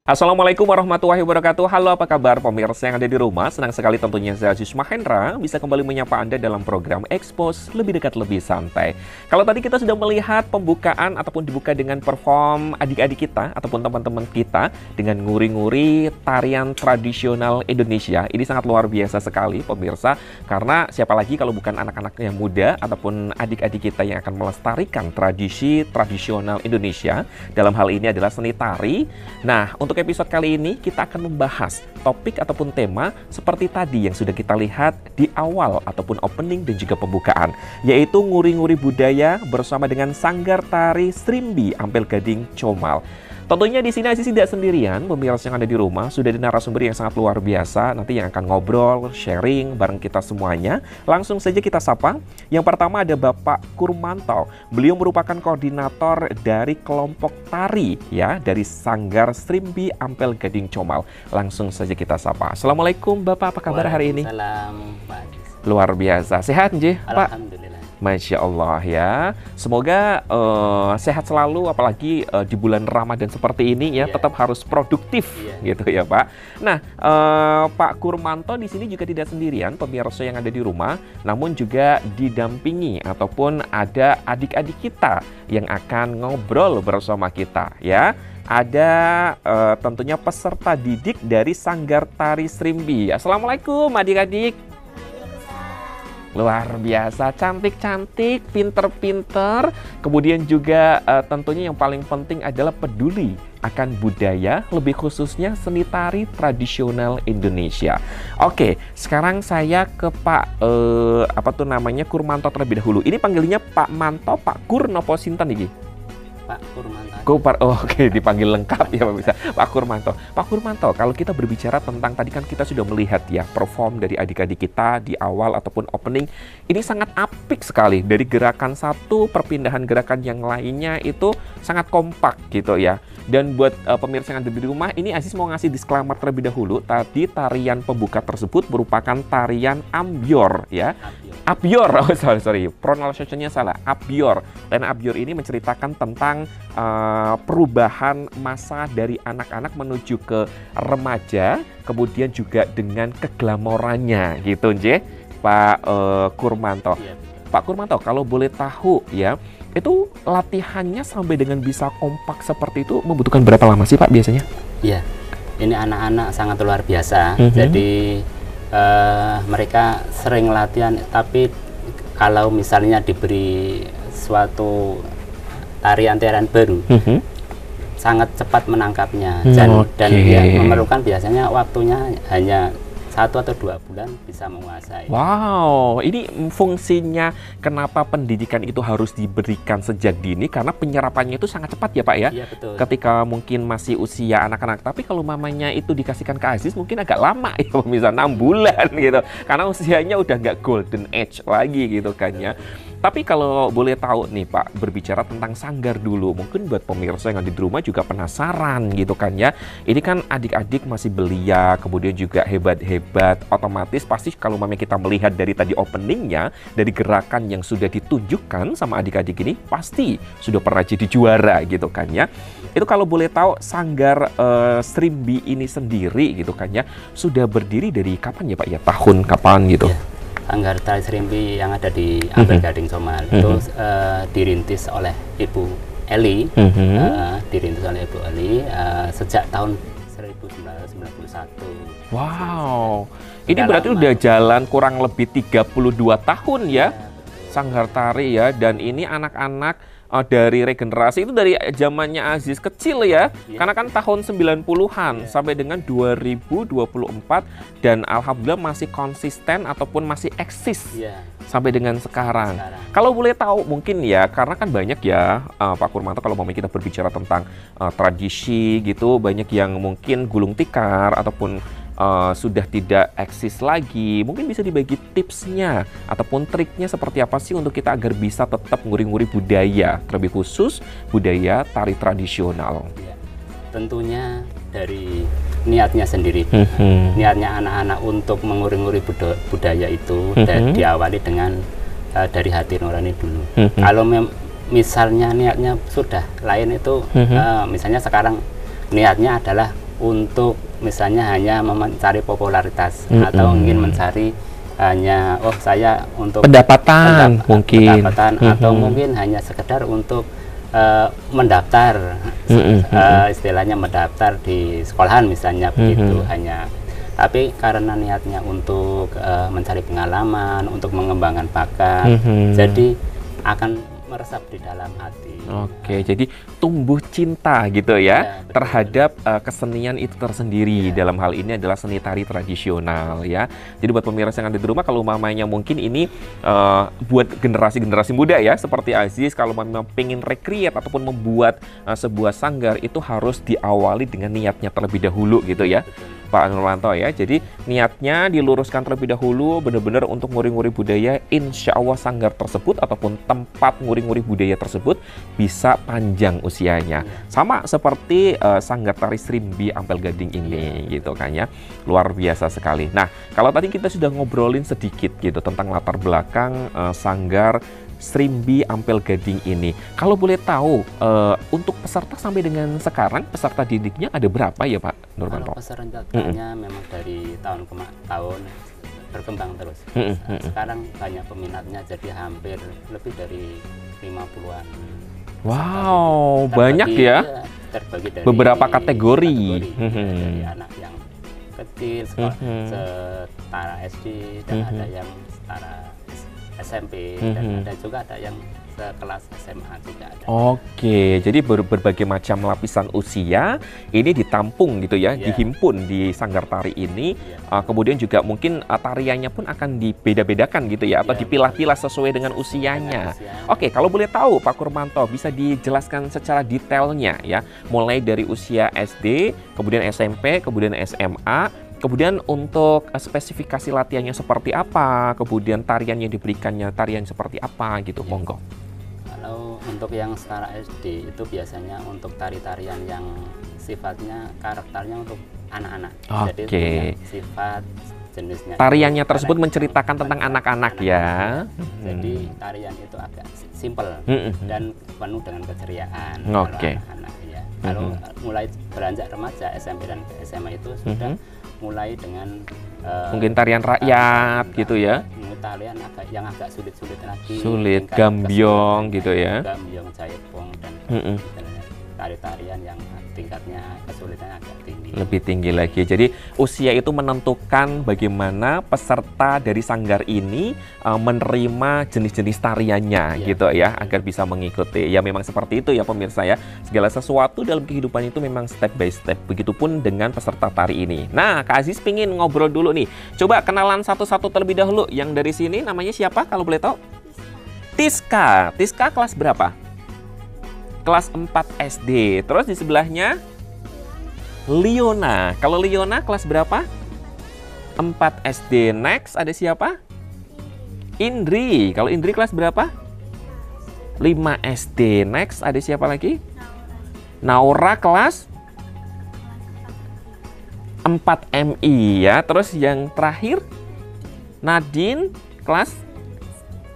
Assalamualaikum warahmatullahi wabarakatuh. Halo, apa kabar pemirsa yang ada di rumah? Senang sekali tentunya saya Aziz Mahendra bisa kembali menyapa Anda dalam program Expose Lebih Dekat Lebih Santai. Kalau tadi kita sudah melihat pembukaan ataupun dibuka dengan perform adik-adik kita ataupun teman-teman kita dengan nguri-nguri tarian tradisional Indonesia. Ini sangat luar biasa sekali pemirsa, karena siapa lagi kalau bukan anak-anak yang muda ataupun adik-adik kita yang akan melestarikan tradisi tradisional Indonesia. Dalam hal ini adalah seni tari. Nah, untuk episode kali ini kita akan membahas topik ataupun tema seperti tadi yang sudah kita lihat di awal ataupun opening dan juga pembukaan, yaitu nguri-nguri budaya bersama dengan Sanggar Tari Srimbi Ampel Gading Comal. Tentunya di sini Aziz tidak sendirian, pemirsa yang ada di rumah sudah ada narasumber yang sangat luar biasa nanti yang akan ngobrol, sharing bareng kita semuanya. Langsung saja kita sapa. Yang pertama ada Bapak Kurmanto. Beliau merupakan koordinator dari kelompok tari ya dari Sanggar Srimbi Ampel Gading Comal. Langsung saja kita sapa. Assalamualaikum Bapak, apa kabar hari ini? Waalaikumsalam. Luar biasa. Sehat nggih, Pak? Alhamdulillah. Masya Allah ya. Semoga sehat selalu, apalagi di bulan Ramadan seperti ini ya, tetap harus produktif gitu ya Pak. Nah, Pak Kurmanto di sini juga tidak sendirian pemirsa yang ada di rumah, namun juga didampingi ataupun ada adik-adik kita yang akan ngobrol bersama kita ya. Ada tentunya peserta didik dari Sanggar Tari Srimbi. Assalamualaikum adik-adik. Luar biasa, cantik-cantik, pinter-pinter. Kemudian juga tentunya yang paling penting adalah peduli akan budaya, lebih khususnya seni tari tradisional Indonesia. Oke, sekarang saya ke Pak Kurmanto terlebih dahulu. Ini panggilnya Pak Manto, Pak Kur, nopo sinten iki? Pak Kurmanto. Oke, dipanggil lengkap ya Pak bisa. Pak Kurmanto. Pak Kurmanto, kalau kita berbicara tentang tadi kan kita sudah melihat ya perform dari adik-adik kita di awal ataupun opening. Ini sangat apik sekali. Dari gerakan satu, perpindahan gerakan yang lainnya itu sangat kompak gitu ya. Dan buat pemirsa yang ada di rumah, ini Aziz mau ngasih disclaimer terlebih dahulu. Tadi tarian pembuka tersebut merupakan tarian Ambyor ya. Abyor, oh sorry, pronunciation-nya salah, Abyor. Dan Abyor ini menceritakan tentang perubahan masa dari anak-anak menuju ke remaja, kemudian juga dengan keglamorannya gitu, nje, Pak Kurmanto. Pak Kurmanto, kalau boleh tahu ya, itu latihannya sampai dengan bisa kompak seperti itu membutuhkan berapa lama sih Pak biasanya? Iya, ini anak-anak sangat luar biasa. Jadi mereka sering latihan, tapi kalau misalnya diberi suatu tarian-tarian baru, sangat cepat menangkapnya dan dia memerlukan biasanya waktunya hanya 1 atau 2 bulan bisa menguasai. Wow, ini fungsinya kenapa pendidikan itu harus diberikan sejak dini, karena penyerapannya itu sangat cepat ya Pak ya? Iya betul. Ketika mungkin masih usia anak-anak, tapi kalau mamanya itu dikasihkan ke Aziz mungkin agak lama ya, misalnya 6 bulan gitu, karena usianya udah nggak golden age lagi gitu kan ya. Tapi kalau boleh tahu nih Pak, berbicara tentang sanggar dulu, mungkin buat pemirsa yang ada di rumah juga penasaran gitu kan ya. Ini kan adik-adik masih belia, kemudian juga hebat-hebat, otomatis pasti kalau mami kita melihat dari tadi openingnya, dari gerakan yang sudah ditunjukkan sama adik-adik ini, pasti sudah pernah jadi juara gitu kan ya. Itu kalau boleh tahu Sanggar Srimbi ini sendiri gitu kan ya, sudah berdiri dari kapan ya Pak ya? Tahun kapan gitu? Sanggar Tari Srimbi yang ada di Ampel Gading Comal itu dirintis oleh Ibu Eli, sejak tahun 1991. Wow, ini berarti udah jalan kurang lebih 32 tahun ya, Sanggar Tari ya, dan ini anak-anak dari regenerasi itu dari zamannya Aziz kecil ya. Karena kan tahun 90-an sampai dengan 2024 dan alhamdulillah masih konsisten ataupun masih eksis sampai dengan sekarang. Kalau boleh tahu mungkin ya, karena kan banyak ya Pak Kurmanto kalau kita berbicara tentang tradisi gitu, banyak yang mungkin gulung tikar ataupun sudah tidak eksis lagi. Mungkin bisa dibagi tipsnya ataupun triknya seperti apa sih untuk kita agar bisa tetap nguri-nguri budaya, terlebih khusus budaya tari tradisional. Tentunya dari niatnya sendiri. Niatnya anak-anak untuk menguri-nguri budaya itu diawali dengan dari hati nurani dulu. Kalau misalnya niatnya sudah lain itu, misalnya sekarang niatnya adalah untuk misalnya hanya mencari popularitas atau ingin mencari hanya saya untuk pendapatan atau mungkin hanya sekedar untuk mendaftar, istilahnya mendaftar di sekolahan misalnya begitu hanya. Tapi karena niatnya untuk mencari pengalaman, untuk mengembangkan bakat, jadi akan meresap di dalam hati. Oke, jadi tumbuh cinta gitu ya, terhadap kesenian itu tersendiri. Dalam hal ini adalah seni tari tradisional ya. Jadi buat pemirsa yang ada di rumah, kalau mamanya mungkin ini buat generasi-generasi muda ya, seperti Aziz, kalau memang pengen recreate ataupun membuat sebuah sanggar, itu harus diawali dengan niatnya terlebih dahulu gitu ya. Pak Nurmanto ya, jadi niatnya diluruskan terlebih dahulu benar-benar untuk nguri-nguri budaya. Insya Allah sanggar tersebut ataupun tempat nguri-nguri budaya tersebut bisa panjang usianya. Sama seperti sanggar tari Srimbi Ampel Gading ini gitu kan ya, luar biasa sekali. Nah, kalau tadi kita sudah ngobrolin sedikit gitu tentang latar belakang sanggar Srimbi Ampel Gading ini. Kalau boleh tahu, untuk peserta sampai dengan sekarang, peserta didiknya ada berapa ya Pak Nurmanto? Kalau pesertanya memang dari tahun ke tahun berkembang terus. Sekarang banyak peminatnya, jadi hampir lebih dari 50-an. Wow, banyak ya? Terbagi dari beberapa kategori. Dari anak yang kecil, setara SD, dan ada yang setara SMP, dan ada yang sekelas SMA juga ada. Oke, jadi berbagai macam lapisan usia ini ditampung gitu ya, dihimpun di sanggar tari ini. Kemudian juga mungkin tariannya pun akan dibeda-bedakan gitu ya, atau dipilah-pilah sesuai dengan usianya. Oke, kalau boleh tahu Pak Kurmanto, bisa dijelaskan secara detailnya ya, mulai dari usia SD, kemudian SMP, kemudian SMA. Kemudian untuk spesifikasi latihannya seperti apa, kemudian tarian yang diberikannya tarian seperti apa gitu, monggo. Kalau untuk yang setara SD itu biasanya untuk tari-tarian yang sifatnya karakternya untuk anak-anak. Jadi punya sifat jenisnya. Tariannya tersebut menceritakan tentang anak-anak ya. Jadi tarian itu agak simpel dan penuh dengan keceriaan. Anak-anak ya. Kalau mulai beranjak remaja SMP dan SMA itu sudah mulai dengan mungkin tarian rakyat gitu ya. Tarian yang agak sulit-sulit lagi. Sulit, gambyong gitu ya. Gambyong, jaipong, dan tari-tarian yang tingkatnya kesulitannya agak tinggi. Lebih tinggi lagi. Jadi usia itu menentukan bagaimana peserta dari sanggar ini menerima jenis-jenis tariannya gitu ya, agar bisa mengikuti. Ya memang seperti itu ya pemirsa ya. Segala sesuatu dalam kehidupan itu memang step by step. Begitupun dengan peserta tari ini. Nah, Kak Aziz pingin ngobrol dulu nih. Coba kenalan satu-satu terlebih dahulu. Yang dari sini namanya siapa kalau boleh tahu? Tiska. Tiska kelas berapa? Kelas 4 SD. Terus di sebelahnya Liona. Kalau Liona kelas berapa? 4 SD. Next ada siapa? Indri. Kalau Indri kelas berapa? 5 SD. Next ada siapa lagi? Naura kelas 4 MI ya. Terus yang terakhir Nadine kelas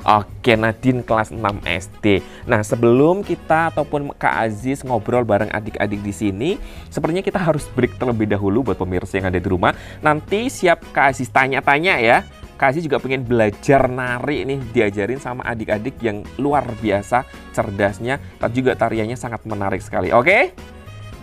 Oke, Nadine kelas 6 SD. Nah, sebelum kita ataupun Kak Aziz ngobrol bareng adik-adik di sini, sepertinya kita harus break terlebih dahulu buat pemirsa yang ada di rumah. Nanti siap Kak Aziz tanya-tanya ya. Kak Aziz juga pengen belajar nari nih, diajarin sama adik-adik yang luar biasa cerdasnya, dan juga tariannya sangat menarik sekali. Oke?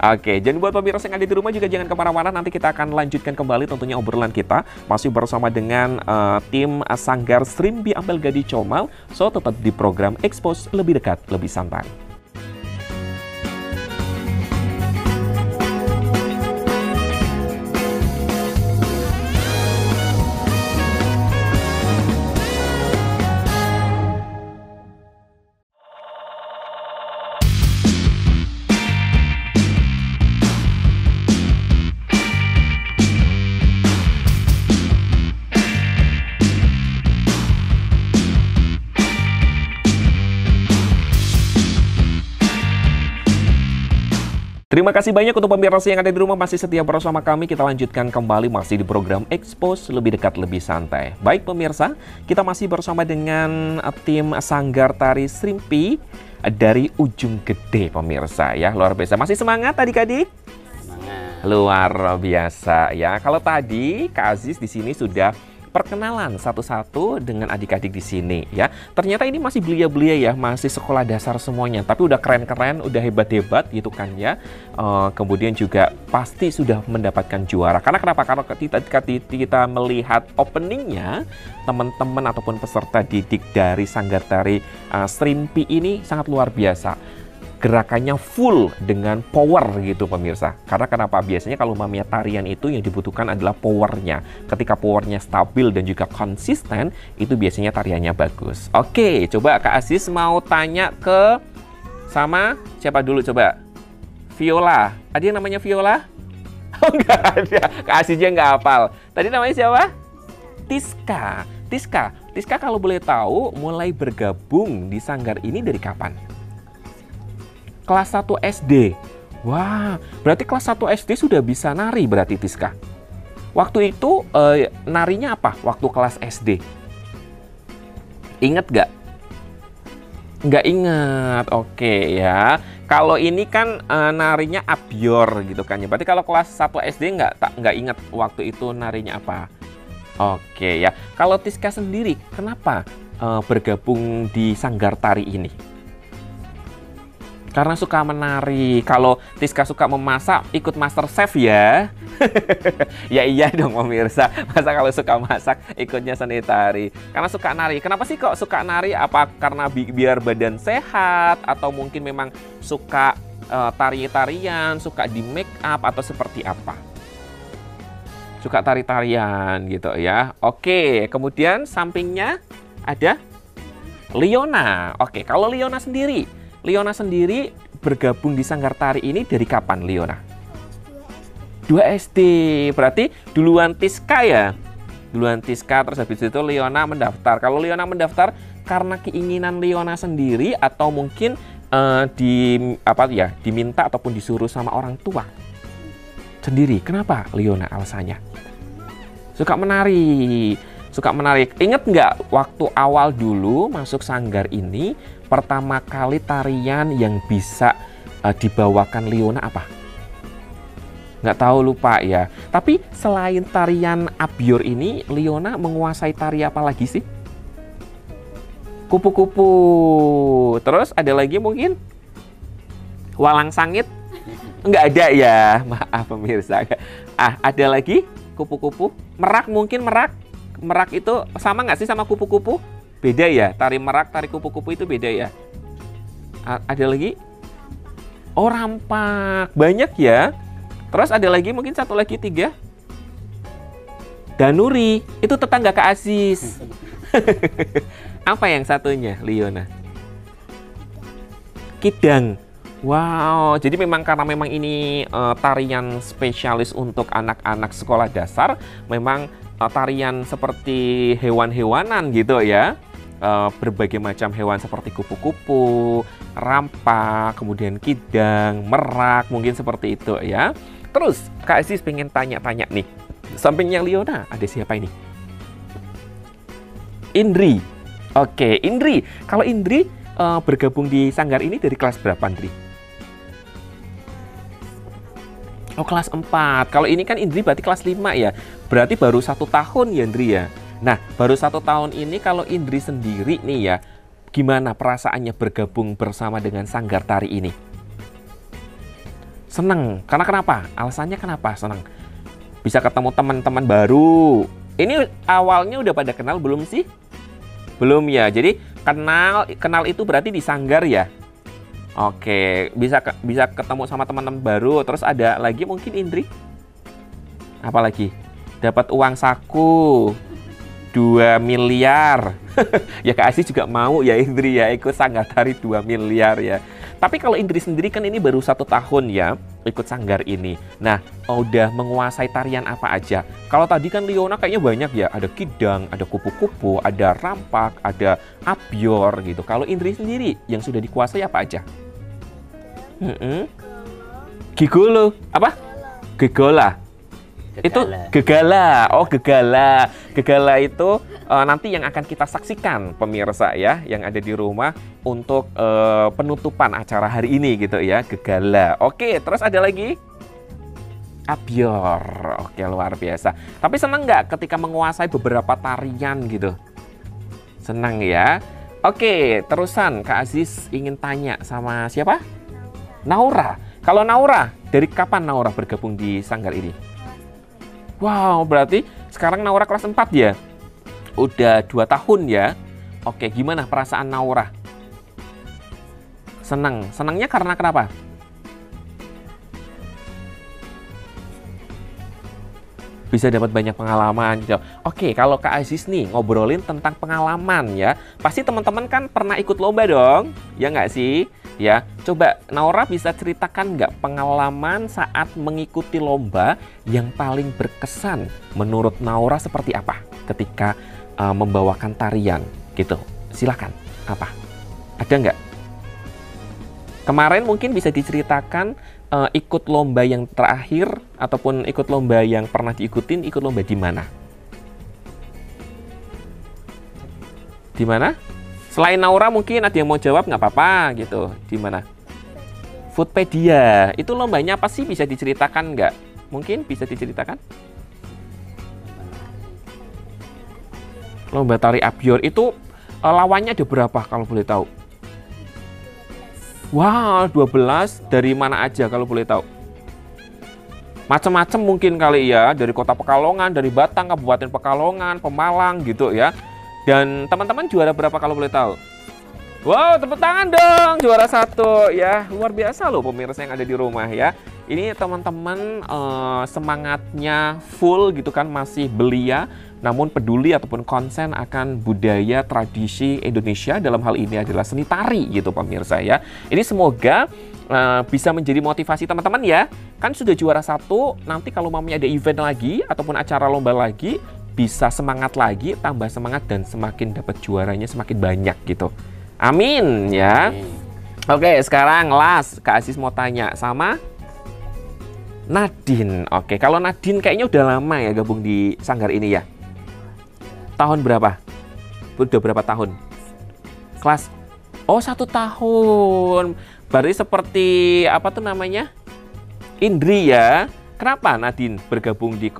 Oke, jadi buat pemirsa yang ada di rumah juga jangan kemana-mana, nanti kita akan lanjutkan kembali tentunya obrolan kita. Masih bersama dengan tim Sanggar Srimpi Ampel Gadi Comal, so tetap di program Expose Lebih Dekat, Lebih Santai. Terima kasih banyak untuk pemirsa yang ada di rumah masih setia bersama kami. Kita lanjutkan kembali masih di program Expose Lebih Dekat Lebih Santai. Baik pemirsa, kita masih bersama dengan tim Sanggar Tari Srimpi dari Ujung Gede pemirsa ya. Luar biasa. Masih semangat adik-adik? Semangat. Luar biasa ya. Kalau tadi Kak Aziz di sini sudah perkenalan satu-satu dengan adik-adik di sini ya. Ternyata ini masih belia-belia ya, masih sekolah dasar semuanya, tapi udah keren-keren, udah hebat-hebat gitu kan ya. Kemudian juga pasti sudah mendapatkan juara. Karena kenapa? Karena ketika kita melihat openingnya, teman-teman ataupun peserta didik dari Sanggar Tari Srimpi ini sangat luar biasa. Gerakannya full dengan power gitu pemirsa. Karena kenapa? Biasanya kalau mamia tarian itu yang dibutuhkan adalah powernya. Ketika powernya stabil dan juga konsisten, itu biasanya tariannya bagus. Oke, coba Kak Aziz mau tanya ke sama siapa dulu coba? Viola. Ada yang namanya Viola? Oh enggak ada. Kak Aziznya nggak hafal. Tadi namanya siapa? Tiska. Tiska kalau boleh tahu mulai bergabung di Sanggar ini dari kapan? Kelas 1 SD. Wah, berarti kelas 1 SD sudah bisa nari berarti Tiska. Waktu itu narinya apa waktu kelas SD? Ingat gak? Nggak ingat. Oke ya. Kalau ini kan narinya Abyor gitu kan ya. Berarti kalau kelas 1 SD nggak ingat waktu itu narinya apa? Oke ya. Kalau Tiska sendiri kenapa bergabung di Sanggar Tari ini? Karena suka menari. Kalau Tiska suka memasak, ikut Master Chef ya. Ya iya dong pemirsa. Masa kalau suka masak, ikutnya seni tari. Karena suka nari. Kenapa sih kok suka nari? Apa karena biar badan sehat? Atau mungkin memang suka tari-tarian, suka di make up, atau seperti apa? Suka tari-tarian gitu ya. Oke, kemudian sampingnya ada Liona. Oke, kalau Liona sendiri bergabung di Sanggar Tari ini dari kapan, Liona? 2 SD. Berarti duluan Tiska ya? Duluan Tiska, terus habis itu Liona mendaftar. Kalau Liona mendaftar karena keinginan Liona sendiri atau mungkin diminta ataupun disuruh sama orang tua sendiri? Kenapa Liona alasannya? Suka menari. Ingat nggak waktu awal dulu masuk Sanggar ini, pertama kali tarian yang bisa dibawakan Liona apa? Nggak tahu, lupa ya. Tapi selain tarian Abyor ini, Liona menguasai tari apa lagi sih? Kupu-kupu. Terus ada lagi mungkin? Walang sangit? Nggak ada ya, maaf pemirsa. Ada lagi? Kupu-kupu? Merak mungkin, merak? Merak itu sama nggak sih sama kupu-kupu? Beda ya, tari merak, tari kupu-kupu itu beda ya. Ada lagi? Oh, rampak. Banyak ya. Terus ada lagi mungkin satu lagi, 3. Danuri, itu tetangga Kak Aziz. Apa yang satunya, Liona? Kidang. Wow, jadi memang karena memang ini tarian spesialis untuk anak-anak sekolah dasar, memang tarian seperti hewan-hewanan gitu ya. Berbagai macam hewan seperti kupu-kupu, rampak, kemudian kidang, merak, mungkin seperti itu ya. Terus Kak Aziz pengen tanya-tanya nih, sampingnya Liona ada siapa ini? Indri. Oke, Indri. Kalau Indri bergabung di Sanggar ini dari kelas berapa, Indri? Oh, kelas 4. Kalau ini kan Indri berarti kelas 5 ya. Berarti baru 1 tahun ya, Indri ya. Nah, baru 1 tahun ini kalau Indri sendiri nih ya, gimana perasaannya bergabung bersama dengan Sanggar Tari ini? Seneng. Karena kenapa? Alasannya kenapa seneng? Bisa ketemu teman-teman baru. Ini awalnya udah pada kenal belum sih? Belum ya. Jadi kenal itu berarti di sanggar ya. Oke, bisa ketemu sama teman-teman baru. Terus ada lagi mungkin Indri? Apa lagi? Dapat uang saku 2 miliar. Ya Kak Aziz juga mau ya Indri ya ikut sanggar tari 2 miliar ya. Tapi kalau Indri sendiri kan ini baru 1 tahun ya ikut sanggar ini. Nah, udah menguasai tarian apa aja? Kalau tadi kan Liona kayaknya banyak ya. Ada kidang, ada kupu-kupu, ada rampak, ada abyor gitu. Kalau Indri sendiri yang sudah dikuasai apa aja? Gigolo. Apa? Gegola. Itu gegala. Oh, gegala. Gegala itu nanti yang akan kita saksikan pemirsa ya yang ada di rumah untuk penutupan acara hari ini gitu ya, gegala. Oke, terus ada lagi abyor. Oke, luar biasa. Tapi senang nggak ketika menguasai beberapa tarian gitu? Senang ya. Oke, terusan Kak Aziz ingin tanya sama siapa? Naura. Kalau Naura, dari kapan Naura bergabung di sanggar ini? Wow, berarti sekarang Naura kelas 4 ya? Udah 2 tahun ya? Oke, gimana perasaan Naura? Senang. Senangnya karena kenapa? Bisa dapat banyak pengalaman gitu. Oke, kalau Kak Aziz nih ngobrolin tentang pengalaman ya, pasti teman-teman kan pernah ikut lomba dong, ya nggak sih? Ya, coba Naura bisa ceritakan nggak pengalaman saat mengikuti lomba yang paling berkesan menurut Naura seperti apa ketika membawakan tarian gitu? Silakan, apa? Ada nggak? Kemarin mungkin bisa diceritakan ikut lomba yang terakhir ataupun ikut lomba yang pernah diikutin, ikut lomba di mana? Di mana? Selain Naura mungkin ada yang mau jawab, nggak apa-apa gitu. Di mana? Foodpedia. Itu lombanya apa sih? Bisa diceritakan nggak? Mungkin bisa diceritakan? Lomba tari abyor itu lawannya ada berapa kalau boleh tahu? Wow, 12 dari mana aja kalau boleh tahu? Macam-macam mungkin kali ya, dari Kota Pekalongan, dari Batang, Kabupaten Pekalongan, Pemalang gitu ya. Dan teman-teman juara berapa kalau boleh tahu? Wow, tepuk tangan dong, juara 1 ya. Luar biasa loh pemirsa yang ada di rumah ya. Ini teman-teman semangatnya full gitu kan, masih belia, namun peduli ataupun konsen akan budaya tradisi Indonesia, dalam hal ini adalah seni tari gitu pemirsa ya. Ini semoga bisa menjadi motivasi teman-teman ya. Kan sudah juara 1, nanti kalau mamanya ada event lagi ataupun acara lomba lagi, bisa semangat lagi, tambah semangat dan semakin dapat juaranya semakin banyak gitu. Amin ya. Oke, sekarang last Kak Aziz mau tanya sama Nadine. Oke, kalau Nadine kayaknya udah lama ya gabung di sanggar ini ya. Tahun berapa? Udah berapa tahun? Kelas? Oh, 1 tahun. Berarti seperti apa tuh namanya? Indri ya. Kenapa Nadine bergabung di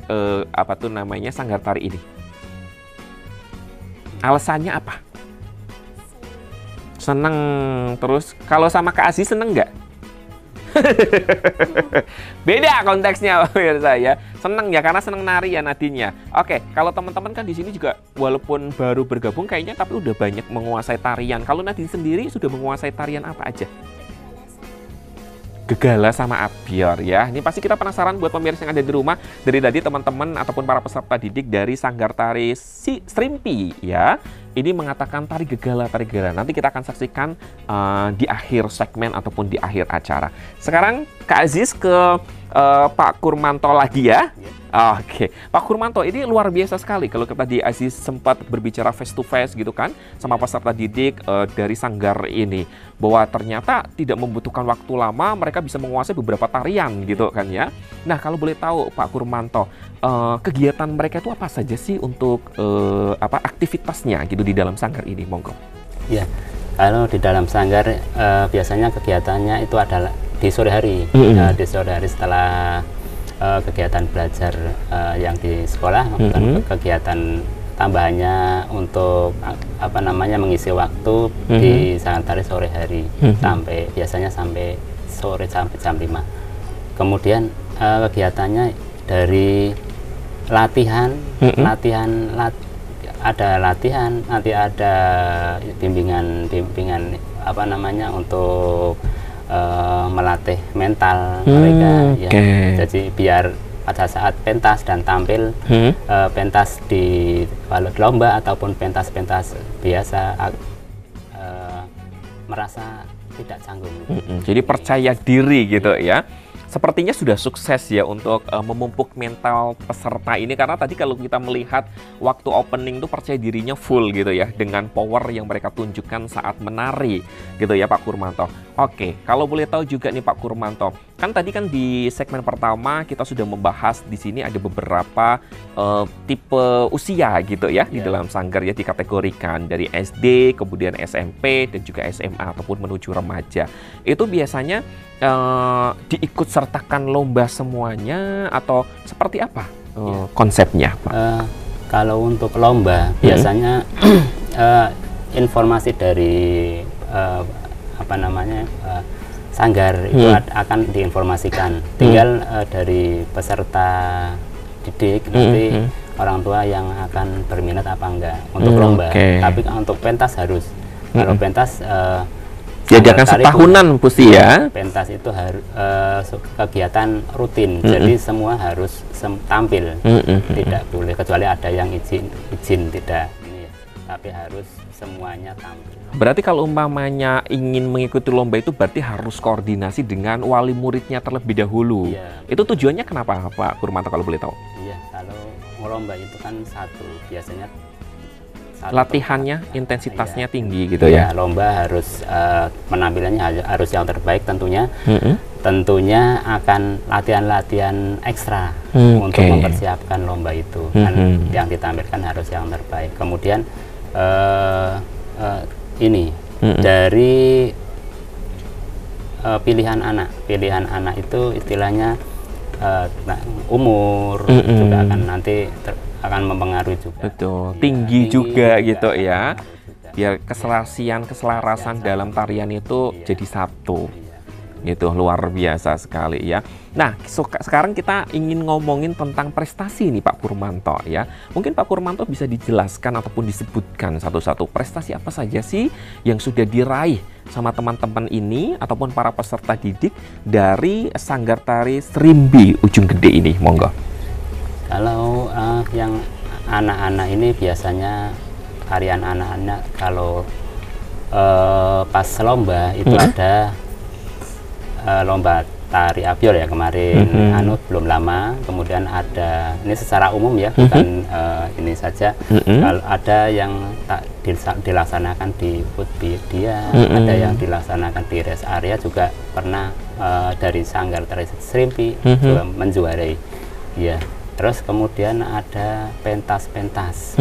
apa tuh namanya sanggar tari ini? Alasannya apa? Seneng. Terus kalau sama Kak Aziz seneng nggak? Beda konteksnya pemirsa ya. Seneng ya karena seneng nari ya Nadine. Oke, kalau teman-teman kan di sini juga walaupun baru bergabung kayaknya tapi udah banyak menguasai tarian. Kalau Nadine sendiri sudah menguasai tarian apa aja? Gegala sama abyor ya. Ini pasti kita penasaran buat pemirsa yang ada di rumah. Dari tadi teman-teman ataupun para peserta didik dari sanggar tari Srimpi ya. Ini mengatakan tari gegala, tari gegala. Nanti kita akan saksikan di akhir segmen ataupun di akhir acara. Sekarang Kak Aziz ke Pak Kurmanto lagi ya. Oke, Pak Kurmanto ini luar biasa sekali kalau tadi Aziz sempat berbicara face to face gitu kan sama peserta didik dari sanggar ini, bahwa ternyata tidak membutuhkan waktu lama mereka bisa menguasai beberapa tarian gitu kan ya. Nah, kalau boleh tahu Pak Kurmanto, kegiatan mereka itu apa saja sih untuk aktivitasnya gitu di dalam sanggar ini, monggo. Ya, kalau di dalam sanggar biasanya kegiatannya itu adalah di sore hari. Di sore hari setelah kegiatan belajar yang di sekolah, kegiatan tambahannya untuk mengisi waktu di sanggar tari sore hari biasanya sampai sore sampai jam 5. kemudian kegiatannya dari latihan, ada latihan, nanti ada bimbingan apa namanya untuk melatih mental mereka, ya. Jadi biar pada saat pentas dan tampil, pentas di lomba ataupun pentas-pentas biasa, merasa tidak canggung. Jadi percaya diri gitu ya. Sepertinya sudah sukses ya untuk memupuk mental peserta ini, karena tadi kalau kita melihat waktu opening tuh percaya dirinya full gitu ya, dengan power yang mereka tunjukkan saat menari gitu ya Pak Kurmanto. Oke, kalau boleh tahu juga nih Pak Kurmanto, kan tadi kan di segmen pertama kita sudah membahas di sini ada beberapa tipe usia gitu ya di dalam sanggar ya, dikategorikan dari SD, kemudian SMP dan juga SMA ataupun menuju remaja. Itu biasanya diikut sertakan lomba semuanya atau seperti apa konsepnya, Pak? Kalau untuk lomba biasanya informasi dari apa namanya sanggar itu akan diinformasikan. Tinggal dari peserta didik nanti orang tua yang akan berminat apa enggak untuk lomba. Tapi untuk pentas harus. Kalau pentas diadakan setahunan Pusi ya. Pentas itu harus kegiatan rutin, jadi semua harus tampil, tidak boleh kecuali ada yang izin tidak, ini ya. Tapi harus semuanya tampil. Berarti kalau umpamanya ingin mengikuti lomba itu berarti harus koordinasi dengan wali muridnya terlebih dahulu. Itu tujuannya kenapa Pak Kurmanto kalau boleh tahu? Iya, kalau lomba itu kan biasanya latihannya intensitasnya tinggi gitu ya. Lomba harus penampilannya harus yang terbaik tentunya. Tentunya akan latihan-latihan ekstra untuk mempersiapkan lomba itu. Kan yang ditampilkan harus yang terbaik. Kemudian ini dari pilihan anak itu istilahnya umur juga akan nanti akan mempengaruhi juga. Betul, tinggi juga gitu ya. Biar keselarasan dalam tarian itu jadi satu. Gitu, luar biasa sekali ya. Nah, sekarang kita ingin ngomongin tentang prestasi nih Pak Kurmanto ya. Mungkin Pak Kurmanto bisa dijelaskan ataupun disebutkan satu-satu prestasi apa saja sih yang sudah diraih sama teman-teman ini ataupun para peserta didik dari Sanggar Tari Serimbi Ujung Gede ini, monggo. Kalau yang anak-anak ini biasanya tarian anak-anak kalau pas lomba itu ada lomba tari abiol ya kemarin, belum lama. Kemudian ada, ini secara umum ya, bukan ini saja. Kalau ada yang dilaksanakan di Putbidia, ada yang dilaksanakan di rest area, juga pernah dari Sanggar Tari Serimbi juga menjuarai. Ya. Terus kemudian ada pentas-pentas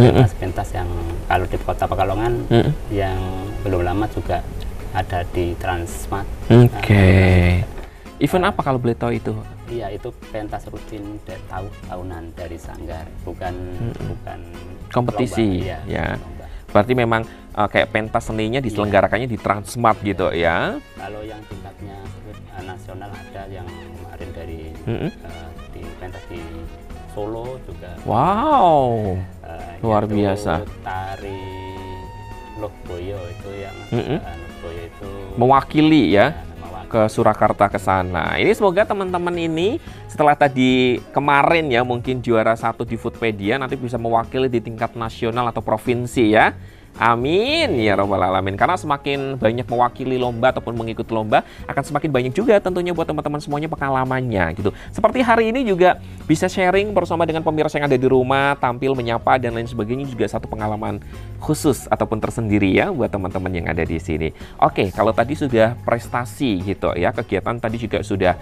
yang kalau di Kota Pekalongan yang belum lama juga ada di Transmart. Event apa kalau boleh tahu itu? Iya, itu pentas rutin tahunan dari Sanggar, bukan kompetisi lomba, ya. Berarti memang kayak pentas seninya diselenggarakannya di Transmart gitu ya. Kalau yang tingkatnya nasional ada yang kemarin dari di pentas di Solo juga. Wow, luar biasa. Tari Lohboyo itu yang Lohboyo itu mewakili ya ke Surakarta ke sana. Ini semoga teman-teman ini setelah tadi kemarin ya mungkin juara 1 di Foodpedia nanti bisa mewakili di tingkat nasional atau provinsi ya. Amin ya robbal alamin. Karena semakin banyak mewakili lomba ataupun mengikuti lomba, akan semakin banyak juga tentunya buat teman-teman semuanya pengalamannya gitu. Seperti hari ini juga bisa sharing bersama dengan pemirsa yang ada di rumah, tampil, menyapa dan lain sebagainya, juga satu pengalaman khusus ataupun tersendiri ya buat teman-teman yang ada di sini. Oke, kalau tadi sudah prestasi gitu ya, kegiatan tadi juga sudah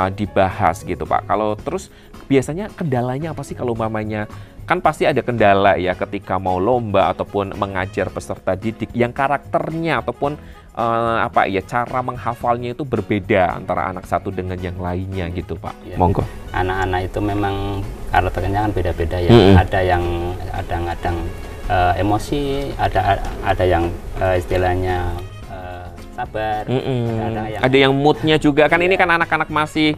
dibahas gitu Pak. Kalau terus biasanya kendalanya apa sih kalau mamanya? Kan pasti ada kendala ya ketika mau lomba ataupun mengajar peserta didik yang karakternya ataupun cara menghafalnya itu berbeda antara anak satu dengan yang lainnya gitu Pak. Ya, monggo. Anak-anak itu memang karakternya kan beda-beda ya. Ada yang kadang-kadang emosi, ada yang istilahnya sabar. Ada yang moodnya juga kan, ini kan anak-anak masih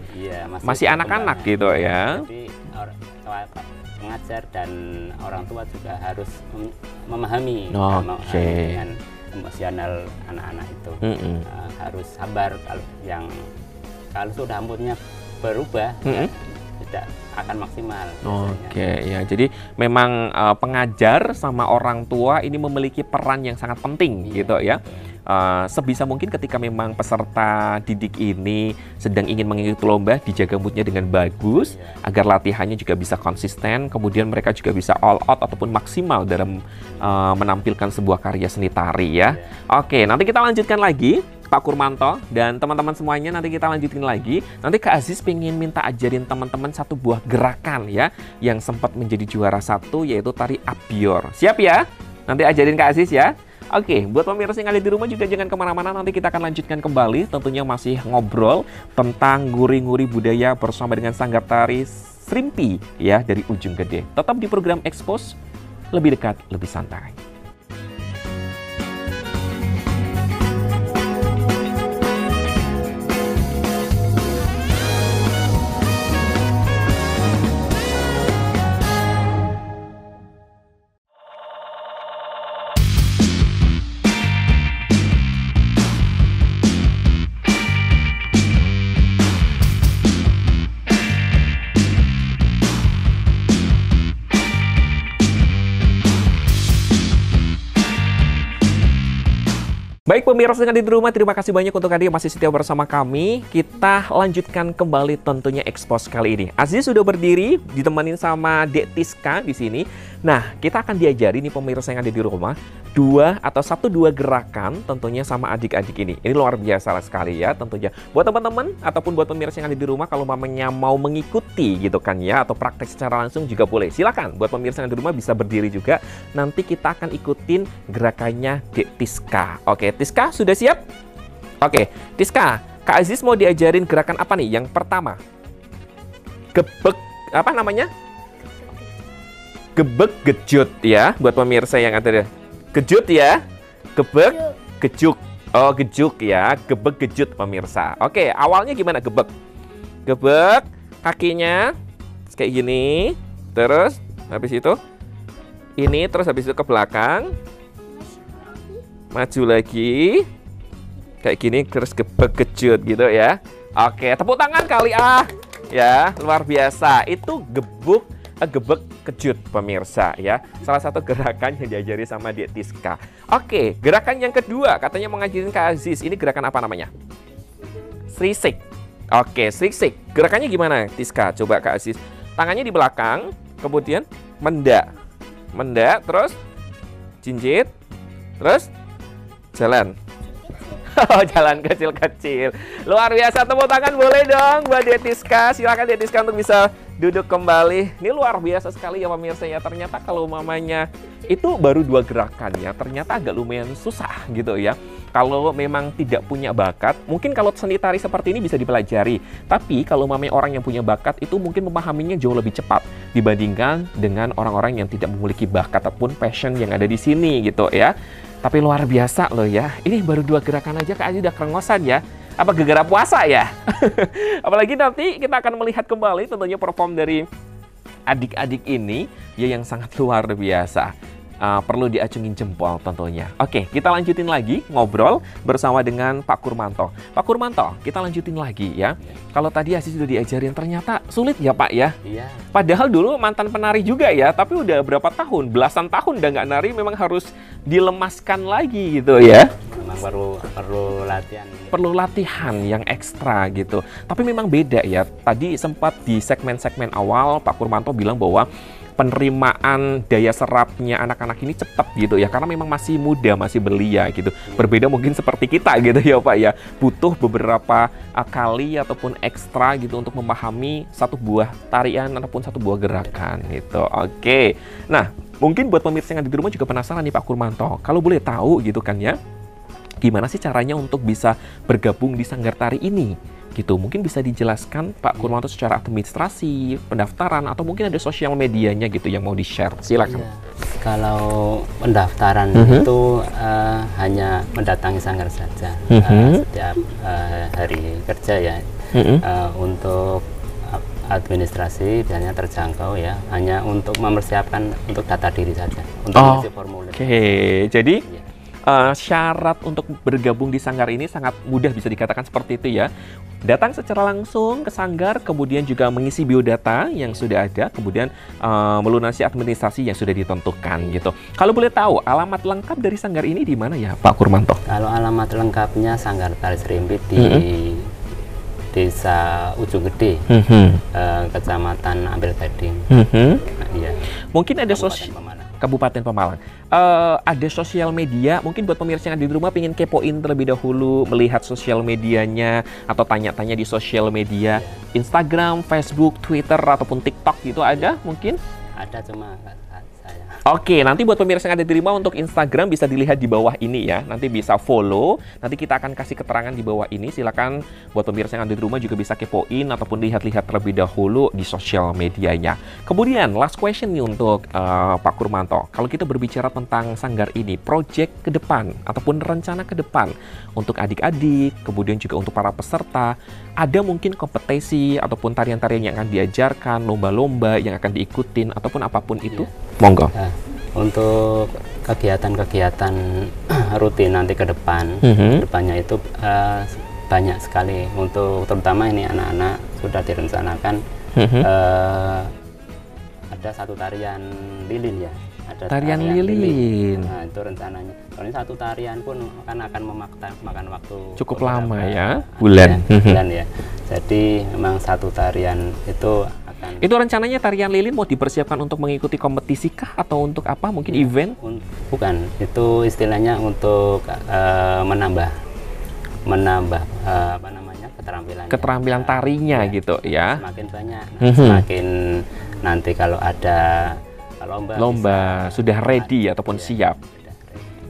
masih anak-anak gitu ya. Jadi pengajar dan orang tua juga harus memahami dengan emosional anak-anak itu. Harus sabar, kalau sudah moodnya berubah tidak akan maksimal. Ya, jadi memang pengajar sama orang tua ini memiliki peran yang sangat penting gitu ya. Sebisa mungkin ketika memang peserta didik ini sedang ingin mengikuti lomba, dijaga moodnya dengan bagus agar latihannya juga bisa konsisten, kemudian mereka juga bisa all out ataupun maksimal dalam menampilkan sebuah karya seni tari ya. Oke, nanti kita lanjutkan lagi Pak Kurmanto dan teman-teman semuanya, nanti kita lanjutin lagi. Nanti Kak Aziz pengen minta ajarin teman-teman satu buah gerakan ya yang sempat menjadi juara 1, yaitu tari Abyor. Siap ya? Nanti ajarin Kak Aziz ya. Oke, buat pemirsa yang ada di rumah juga jangan kemana-mana, nanti kita akan lanjutkan kembali. Tentunya masih ngobrol tentang nguri-nguri budaya bersama dengan Sanggar Tari Srimpi ya dari Ujung Gede. Tetap di program Expose, lebih dekat, lebih santai. Baik pemirsa yang ada di rumah, terima kasih banyak untuk Anda yang masih setia bersama kami. Kita lanjutkan kembali tentunya Expose kali ini. Aziz sudah berdiri, ditemenin sama Dek Tiska di sini. Nah, kita akan diajari nih pemirsa yang ada di rumah, 1-2 gerakan tentunya sama adik-adik ini. Ini luar biasa sekali ya tentunya. Buat teman-teman ataupun buat pemirsa yang ada di rumah, kalau mamanya mau mengikuti gitu kan ya, atau praktek secara langsung juga boleh. Silakan buat pemirsa yang ada di rumah bisa berdiri juga. Nanti kita akan ikutin gerakannya Dek Tiska. Oke, Tiska sudah siap? Oke, Tiska, Kak Aziz mau diajarin gerakan apa nih? Yang pertama, gebek, apa namanya? Gebek gejut ya, buat pemirsa yang ada. Gejut ya, gebek, gejuk. Oh, gejuk ya, gebek gejut pemirsa. Oke, awalnya gimana gebek? Gebek, kakinya kayak gini, terus habis itu ini, terus habis itu ke belakang. Maju lagi kayak gini, terus gebek gejut gitu ya. Oke, tepuk tangan kali ya, luar biasa. Itu gebek kejut pemirsa ya. Salah satu gerakan yang diajari sama Dek Tiska. Oke, gerakan yang kedua katanya mau ngajarin Kak Aziz. Ini gerakan apa namanya? Srisik. Oke, srisik. Gerakannya gimana Tiska? Coba Kak Aziz. Tangannya di belakang, kemudian mendak, terus jinjit, terus jalan. Jalan kecil-kecil. Luar biasa, tepuk tangan boleh dong buat Dek Tiska. Silakan Dek Tiska untuk bisa duduk kembali. Ini luar biasa sekali ya pemirsa ya. Ternyata kalau mamanya itu baru 2 gerakan ya, ternyata agak lumayan susah gitu ya. Kalau memang tidak punya bakat, mungkin kalau seni tari seperti ini bisa dipelajari. Tapi kalau mamanya orang yang punya bakat itu mungkin memahaminya jauh lebih cepat dibandingkan dengan orang-orang yang tidak memiliki bakat ataupun passion yang ada di sini gitu ya. Tapi luar biasa loh ya. Ini baru 2 gerakan aja Kak Aziz udah kerengosan ya. Apa gegara puasa ya? Apalagi nanti kita akan melihat kembali tentunya perform dari adik-adik ini ya yang sangat luar biasa. Perlu diacungin jempol tentunya. Oke, kita lanjutin lagi ngobrol bersama dengan Pak Kurmanto. Pak Kurmanto, kita lanjutin lagi ya. Kalau tadi Aziz sudah diajarin, ternyata sulit ya Pak ya? Iya. Padahal dulu mantan penari juga ya, tapi udah berapa tahun, belasan tahun udah nggak nari, memang harus dilemaskan lagi gitu ya. Memang perlu latihan. Perlu latihan yang ekstra gitu. Tapi memang beda ya. Tadi sempat di segmen-segmen awal Pak Kurmanto bilang bahwa penerimaan daya serapnya anak-anak ini cepat gitu ya, karena memang masih muda, masih belia gitu. Berbeda mungkin seperti kita gitu ya Pak ya, butuh beberapa kali ataupun ekstra gitu untuk memahami satu buah tarian ataupun satu buah gerakan gitu. Oke, nah mungkin buat pemirsa yang ada di rumah juga penasaran nih Pak Kurmanto, kalau boleh tahu gitu kan ya, gimana sih caranya untuk bisa bergabung di Sanggar Tari ini? Gitu, mungkin bisa dijelaskan Pak Kurmanto secara administrasi, pendaftaran, atau mungkin ada sosial medianya gitu yang mau di-share. Silakan. Iya. Kalau pendaftaran itu hanya mendatangi sanggar saja setiap hari kerja ya. Untuk administrasi biasanya terjangkau ya, hanya untuk mempersiapkan untuk data diri saja, untuk mengisi formulir. Jadi syarat untuk bergabung di sanggar ini sangat mudah, bisa dikatakan seperti itu ya. Datang secara langsung ke sanggar, kemudian juga mengisi biodata yang sudah ada, kemudian melunasi administrasi yang sudah ditentukan gitu. Kalau boleh tahu, alamat lengkap dari sanggar ini di mana ya Pak Kurmanto? Kalau alamat lengkapnya Sanggar Tari Serimpi di Desa Ujung Gede, Kecamatan Ampel Gading. Iya. Mungkin ada Kabupaten Pemalang. Ada sosial media, mungkin buat pemirsa yang ada di rumah pengen kepoin terlebih dahulu, melihat sosial medianya atau tanya-tanya di sosial media, Instagram, Facebook, Twitter, ataupun TikTok gitu ada mungkin? Ada, cuma saya. Oke, nanti buat pemirsa yang ada di rumah untuk Instagram bisa dilihat di bawah ini ya. Nanti bisa follow, nanti kita akan kasih keterangan di bawah ini. Silakan buat pemirsa yang ada di rumah juga bisa kepoin ataupun lihat-lihat terlebih dahulu di sosial medianya. Kemudian last question nih untuk Pak Kurmanto. Kalau kita berbicara tentang sanggar ini, project ke depan ataupun rencana ke depan untuk adik-adik, kemudian juga untuk para peserta, ada mungkin kompetisi ataupun tarian-tarian yang akan diajarkan, lomba-lomba yang akan diikutin ataupun apapun itu? Monggo. Untuk kegiatan-kegiatan rutin nanti ke depan, depannya itu banyak sekali. Untuk terutama ini anak-anak sudah direncanakan ada satu tarian lilin ya. Ada tarian lilin. Nah, itu rencananya. Soalnya satu tarian pun kan akan memakan waktu cukup lama ya, bulan ya. Jadi memang satu tarian itu akan. Itu rencananya tarian lilin mau dipersiapkan untuk mengikuti kompetisi kah atau untuk apa? Mungkin event? Bukan, itu istilahnya untuk menambah apa namanya, keterampilan tarinya ya, gitu ya. Semakin banyak, semakin nanti kalau ada lomba sudah ready ataupun siap.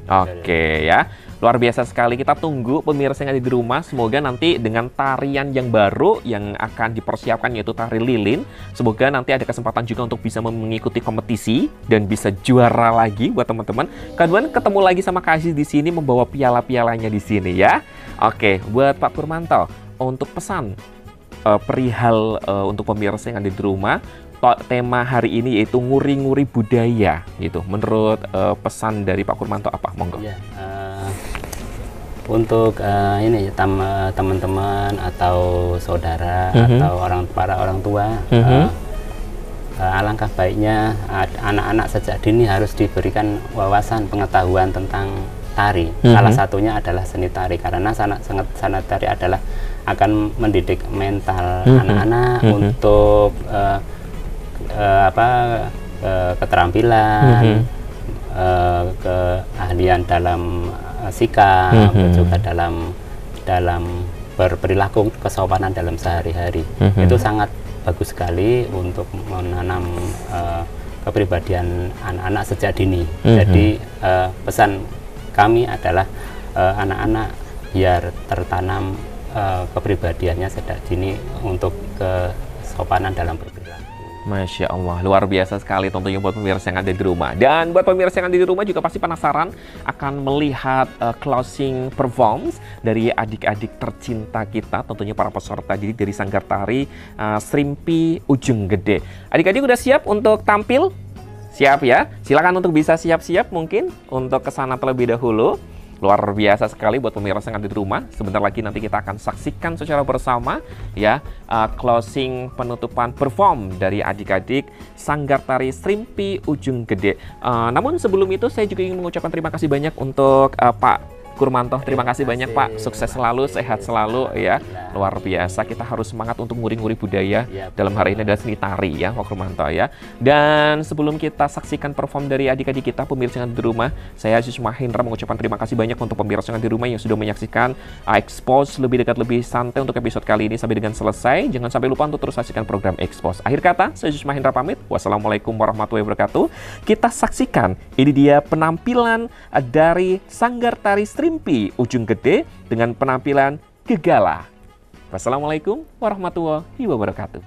Oke ya. Luar biasa sekali, kita tunggu pemirsa yang ada di rumah. Semoga nanti dengan tarian yang baru yang akan dipersiapkan yaitu tari lilin, semoga nanti ada kesempatan juga untuk bisa mengikuti kompetisi dan bisa juara lagi buat teman-teman. Kemudian ketemu lagi sama Kak Aziz di sini membawa piala-pialanya di sini ya. Oke, buat Pak Kurmanto, untuk pesan perihal untuk pemirsa yang ada di rumah, tema hari ini yaitu nguri-nguri budaya gitu. Menurut pesan dari Pak Kurmanto apa? Monggo. Ya, untuk ini teman-teman atau saudara atau para orang tua, alangkah baiknya anak-anak sejak dini harus diberikan wawasan pengetahuan tentang tari. Salah satunya adalah seni tari, karena sanat tari adalah akan mendidik mental anak-anak untuk keterampilan, keahlian dalam sikap, juga dalam berperilaku, kesopanan dalam sehari-hari. Itu sangat bagus sekali untuk menanam kepribadian anak-anak sejak dini. Jadi pesan kami adalah anak-anak biar tertanam kepribadiannya sejak dini untuk kesopanan dalam berperilaku. Masya Allah, luar biasa sekali tentunya buat pemirsa yang ada di rumah. Dan buat pemirsa yang ada di rumah juga pasti penasaran akan melihat closing performance dari adik-adik tercinta kita, tentunya para peserta didik dari Sanggar Tari Serimpi Ujung Gede. Adik-adik udah siap untuk tampil? Siap ya? Silakan untuk bisa siap-siap mungkin untuk kesana terlebih dahulu. Luar biasa sekali buat pemirsa yang ada di rumah. Sebentar lagi nanti kita akan saksikan secara bersama ya closing penutupan perform dari adik-adik Sanggar Tari Serimpi Ujung Gede. Namun sebelum itu saya juga ingin mengucapkan terima kasih banyak untuk Pak Kurmanto. Terima kasih banyak Pak. Sukses selalu, sehat selalu ya. Luar biasa, kita harus semangat untuk nguri-nguri budaya. Dalam hari ini adalah seni tari ya Pak Kurmanto ya. Dan sebelum kita saksikan perform dari adik-adik kita, pemirsa yang ada di rumah, saya Aziz Mahendra mengucapkan terima kasih banyak untuk pemirsa yang ada di rumah yang sudah menyaksikan Expose Lebih Dekat Lebih Santai untuk episode kali ini sampai dengan selesai. Jangan sampai lupa untuk terus saksikan program Expose. Akhir kata, saya Aziz Mahendra pamit. Wassalamualaikum warahmatullahi wabarakatuh. Kita saksikan, ini dia penampilan dari Sanggar Tari Serimpi Ujung Gede dengan penampilan Gegala. Wassalamualaikum warahmatullahi wabarakatuh.